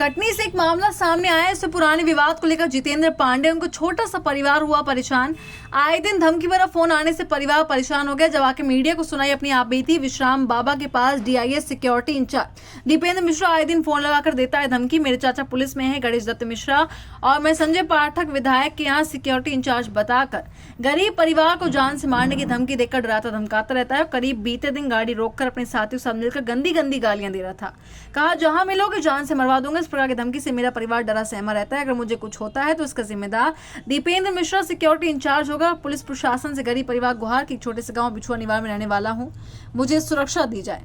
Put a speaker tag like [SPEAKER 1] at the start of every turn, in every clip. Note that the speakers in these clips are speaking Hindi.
[SPEAKER 1] कटनी से एक मामला सामने आया है। इससे पुराने विवाद को लेकर जितेंद्र पांडे, उनको छोटा सा परिवार हुआ परेशान। आए दिन धमकी भरा फोन आने से परिवार परेशान हो गया। जब आके मीडिया को सुनाई अपनी आप बीती, विश्राम बाबा के पास DIS security in charge Dipendra Mishra आए दिन फोन लगाकर देता है धमकी। मेरे चाचा पुलिस में है गणेश दत्त मिश्रा और मैं संजय पाठक विधायक के यहाँ सिक्योरिटी इंचार्ज बताकर गरीब परिवार को जान से मारने की धमकी देकर डराता धमकाता रहता है। करीब बीते दिन गाड़ी रोककर अपने साथियों से मिलकर गंदी गंदी गालियां दे रहा था। कहा जहां मिलोगे जान से मरवा दूंगा। इस प्रकार की धमकी से मेरा परिवार डरा सहमा रहता है। अगर मुझे कुछ होता है तो इसका जिम्मेदार दीपेंद्र मिश्रा सिक्योरिटी इंचार्ज होगा। पुलिस प्रशासन से गरीब परिवार गुहार के छोटे से गांव बिछुआ निवार में रहने वाला हूं, मुझे सुरक्षा दी जाए।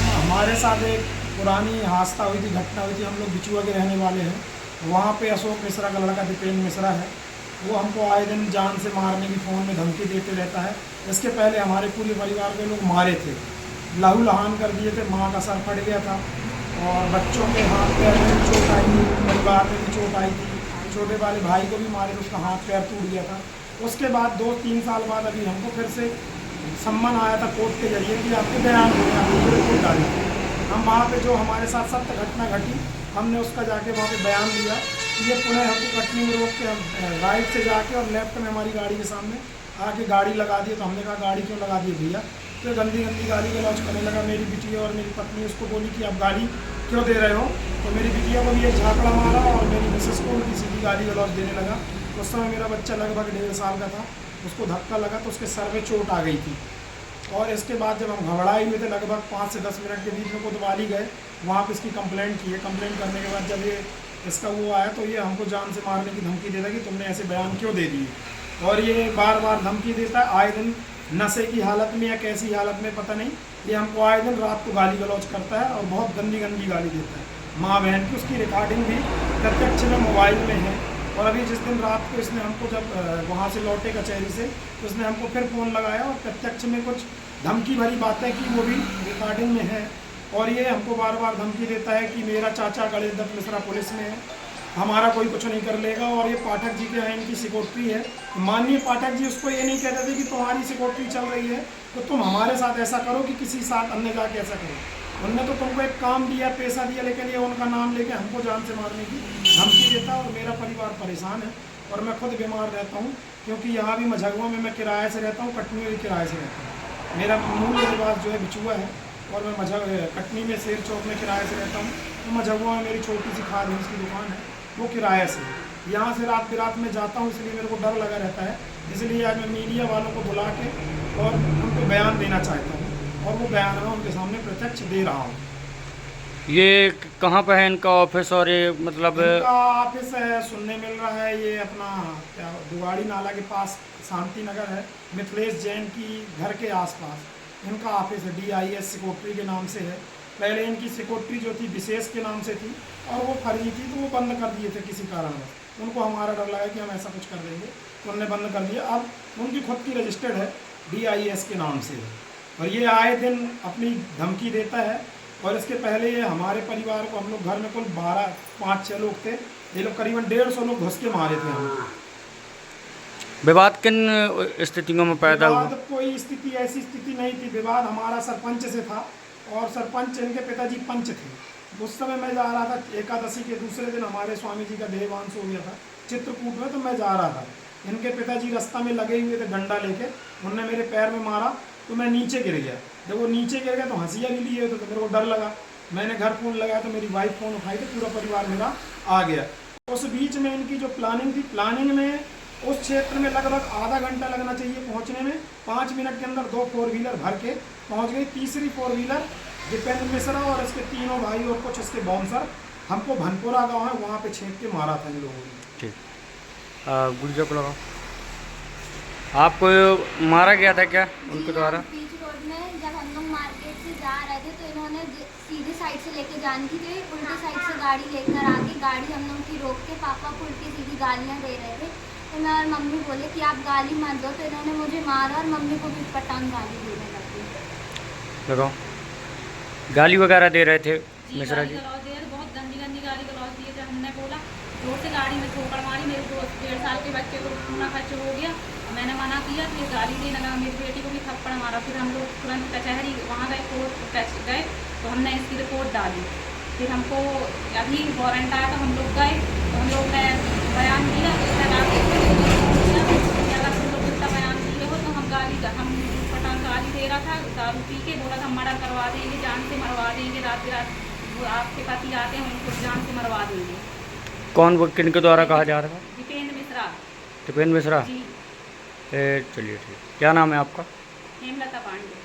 [SPEAKER 2] हमारे साथ एक पुरानी हादसा हुई थी, घटना हुई थी। हम लोग बिचुआ के रहने वाले हैं। वहाँ पे अशोक मिश्रा का लड़का दीपेंद्र मिश्रा है, वो हमको आए दिन जान से मारने की फ़ोन में धमकी देते रहता है। इसके पहले हमारे पूरे परिवार के लोग मारे थे, लहू लहान कर दिए थे। माँ का सर फट गया था और बच्चों के हाथ पैर में भी चोट आई थी, परिवार में भी चोट आई थी। छोटे वाले भाई को भी मारे तो उसका हाथ पैर टूट गया था। उसके बाद 2-3 साल बाद अभी हमको फिर से सम्मन आया था कोर्ट के जरिए कि आपके बयान हो गया, आपको रिपोर्ट डाली। हम वहाँ पे जो हमारे साथ सत्य घटना घटी, हमने उसका जाके वहाँ पे बयान दिया कि ये पुनः हमको कटनी में रोक के हम राइट से जाके और लेफ्ट में हमारी गाड़ी के सामने आके गाड़ी लगा दी। तो हमने कहा गाड़ी क्यों लगा दी भैया? तो गंदी गंदी गाली गलौज करने लगा। मेरी बिटिया और मेरी पत्नी उसको बोली कि आप गाड़ी क्यों दे रहे हो? तो मेरी बिटिया को भी एक झापड़ा मारा और मेरी मिसेस को उल्टी सीधी गाली गलौज देने लगा। उस समय मेरा बच्चा लगभग 1.5 साल का था, उसको धक्का लगा तो उसके सर में चोट आ गई थी। और इसके बाद जब हम घबराए हुए थे, लगभग 5 से 10 मिनट के बीच में कोतवाली गए, वहाँ पे इसकी कंप्लेंट की है। कंप्लेंट करने के बाद जब ये इसका वो आया तो ये हमको जान से मारने की धमकी देता कि तुमने ऐसे बयान क्यों दे दिए। और ये बार बार धमकी देता है, आए दिन नशे की हालत में या कैसी हालत में पता नहीं, ये हमको आए दिन रात को गाली गलौज करता है और बहुत गंदी गंदी गाली देता है माँ बहन की। उसकी रिकॉर्डिंग भी प्रत्यक्ष में मोबाइल में है। और अभी जिस दिन रात को इसने हमको जब वहाँ से लौटे कचहरी से, तो उसने हमको फिर फ़ोन लगाया और प्रत्यक्ष में कुछ धमकी भरी बातें की, वो भी रिकॉर्डिंग में है। और ये हमको बार बार धमकी देता है कि मेरा चाचा गणेश दत्त मिश्रा पुलिस में है, हमारा कोई कुछ नहीं कर लेगा। और ये पाठक जी के यहाँ इनकी सिक्योरिटी है। माननीय पाठक जी उसको ये नहीं कहते थे कि तुम्हारी सिक्योरिटी चल रही है तो तुम हमारे साथ ऐसा करो कि किसी साथ अन्य जाके ऐसा करो। उनने तो तुमको एक काम दिया, पैसा दिया, लेकिन ये उनका नाम लेके हमको जान से मारने की धमकी देता। और मेरा परिवार परेशान है और मैं खुद बीमार रहता हूँ, क्योंकि यहाँ भी मझगुआ में मैं किराए से रहता हूँ, कटनी में भी किराए से रहता हूँ। मेरा मूल निवास जो है बिचुआ है और मैं कटनी में शेर चौक में किराए से रहता हूँ। तो मझगुआ में मेरी छोटी सी खाद भूस की दुकान है, वो किराए से। यहाँ से रात बिरात में जाता हूँ, इसलिए मेरे को डर लगा रहता है। इसलिए आज मैं मीडिया वालों को बुला के और उनको बयान देना चाहता हूँ और वो बयान मैं उनके सामने प्रत्यक्ष दे रहा हूँ।
[SPEAKER 3] ये कहाँ पे है इनका ऑफिस? और ये मतलब
[SPEAKER 2] इनका ऑफिस है, सुनने मिल रहा है ये अपना क्या दुगाड़ी नाला के पास शांति नगर है, मिथिलेश जैन की घर के आसपास इनका ऑफिस है। डीआईएस सिक्योरिटी के नाम से है। पहले इनकी सिक्योरिटी जो थी विशेष के नाम से थी और वो फर्जी थी, तो वो बंद कर दिए थे किसी कारणवश। उनको हमारा डर लगा कि हम ऐसा कुछ कर देंगे तो उन्होंने बंद कर दिया। अब उनकी खुद की रजिस्टर्ड है, डीआईएस के नाम से है। और ये आए दिन अपनी धमकी देता है। और इसके पहले ये हमारे परिवार को, हम लोग घर में कुल 5-6 लोग थे, ये लोग करीबन 150 लोग घुस के मारे थे हम लोग।
[SPEAKER 3] विवाद किन स्थितियों में पैदा हुआ?
[SPEAKER 2] कोई स्थिति ऐसी स्थिति नहीं थी। विवाद हमारा सरपंच से था और सरपंच इनके पिताजी पंच थे। उस समय मैं जा रहा था एकादशी के दूसरे दिन, हमारे स्वामी जी का देहांत हो गया था चित्रकूट में, तो मैं जा रहा था। इनके पिताजी रास्ता में लगे हुए थे डंडा लेके, उनने मेरे पैर में मारा तो मैं नीचे गिर गया। जब वो नीचे गिर गया तो हंसिया भी लिए तो मेरे को डर लगा। मैंने घर फ़ोन लगाया तो मेरी वाइफ फ़ोन उठाई तो पूरा परिवार मेरा आ गया। उस बीच में इनकी जो प्लानिंग थी, प्लानिंग में उस क्षेत्र में लगभग आधा घंटा लगना चाहिए पहुंचने में। 5 मिनट के अंदर 2 4 व्हीलर भर के पहुंच गई। तीसरी 4 व्हीलर दीपेंद्र मिश्रा और इसके 3 भाई और कुछ इसके बाउंसर हमको भनपुरा गाँव है वहाँ पे छेक के मारा था इन लोगों ने।
[SPEAKER 3] ठीक, गुर्जर को लगाओ। आपको मारा गया था क्या उनके द्वारा?
[SPEAKER 4] बीच रोड में जब हम लोग मार्केट से जा रहे थे तो इन्होंने सीधी साइड से लेके जानी थी, तो उल्टी साइड से गाड़ी लेकर आके गाड़ी हम लोग की रोक के पापा को उल्टी सीधी गालियाँ दे रहे थे। तो मैं और मम्मी बोले कि आप गाली मत दो, तो इन्होंने मुझे मारा और मम्मी को भी पटांग गाली देने लगी।
[SPEAKER 3] लगाओ। गाली वगैरह दे रहे थे मिश्रा जी?
[SPEAKER 5] बहुत गंदी गंदी गाली गलौज दिए थे। हमने बोला जोर से गाड़ी में ठोकर मारी, मेरे 2-1.5 साल के बच्चे को खूना खर्च हो गया। किया, फिर गाली देने लगा, मेरी बेटी को भी थप्पड़ मारा। फिर हम लोग तुरंत कचहरी वहाँ गए, कोर्ट गए, तो हमने इसकी रिपोर्ट डाली। फिर हमको अभी वारंट आया तो हम लोग गए, तो हम लोग ने बयान दिया, अगर तुम लोग इतना बयान दिए हो तो हम गाली दे रहा था, दारू पी के बोला था मर्डर करवा देंगे, जान से मरवा देंगे, रात रात वो आपके पति आते हैं उनको जान से मरवा देंगे।
[SPEAKER 3] कौन वो किनके द्वारा कहा जा रहा था?
[SPEAKER 5] दीपेंद्र मिश्रा
[SPEAKER 3] टिपेन मिश्रा।
[SPEAKER 5] जी।
[SPEAKER 3] चलिए ठीक, क्या नाम है आपका?
[SPEAKER 5] हेमलता पांडे।